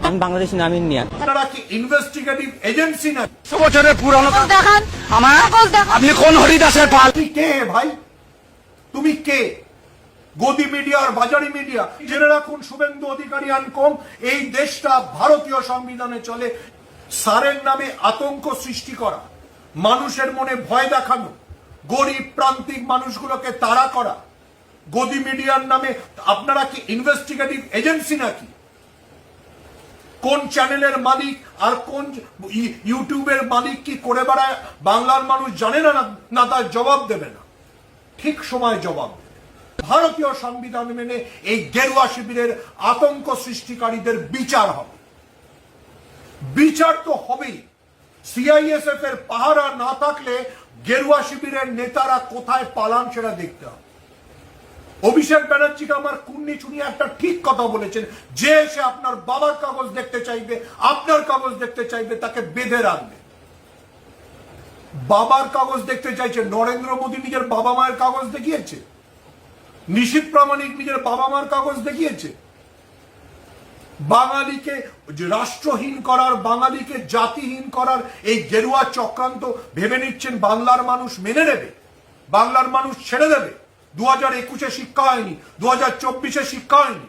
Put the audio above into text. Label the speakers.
Speaker 1: আমি বাংলাদেশি নামিন নিয়া।
Speaker 2: আপনারা কি ইনভেস্টিগেটিভ এজেন্সি না?
Speaker 3: 100 বছরের পুরানো
Speaker 1: দেখান
Speaker 3: আমার
Speaker 1: দেখান।
Speaker 3: আপনি কোন হরিদাসের পাল?
Speaker 2: তুমি কে ভাই? তুমি কে? গদি মিডিয়া আর বাজারি মিডিয়া? জেনে রাখুন, শুভেন্দু অধিকারী আনকম এই দেশটা ভারতীয় সংবিধানে চলে। সারের নামে আতঙ্ক সৃষ্টি করা, মানুষের মনে ভয় দেখানো, গরিব প্রান্তিক মানুষগুলোকে তাড়া করা, গদি মিডিয়ার নামে। আপনারা কি ইনভেস্টিগেটিভ এজেন্সি নাকি? কোন চ্যানেলের মালিক আর কোন ইউটিউবের মালিক কি করে বেড়ায় বাংলার মানুষ জানে না? না, তার জবাব দেবে না, ঠিক সময় জবাব দেবে। ভারতীয় সংবিধান মেনে এই গেরুয়া শিবিরের আতঙ্ক সৃষ্টিকারীদের বিচার হবে। বিচার তো হবেই। সিআইএসএফ এর পাহারা না থাকলে গেরুয়া শিবিরের নেতারা কোথায় পালান সেটা দেখতে হবে। অভিষেক ব্যানার্জিকে আমার কুন্নি চুনি একটা ঠিক কথা বলেছেন, যে এসে আপনার বাবার কাগজ দেখতে চাইবে, আপনার কাগজ দেখতে চাইবে, তাকে বেঁধে রাখবে। বাবার কাগজ দেখতে চাইছে, নরেন্দ্র মোদী নিজের বাবা মায়ের কাগজ দেখিয়েছে, নিশীথ প্রামাণিক নিজের বাবা মার কাগজ দেখিয়েছে। বাঙালিকে রাষ্ট্রহীন করার, বাঙালিকে জাতিহীন করার এই গেরুয়া চক্রান্ত ভেবে নিচ্ছেন বাংলার মানুষ মেনে নেবে, বাংলার মানুষ ছেড়ে দেবে? 2021-এ শিক্ষা হয়নি, 2024-এ শিক্ষা হয়নি।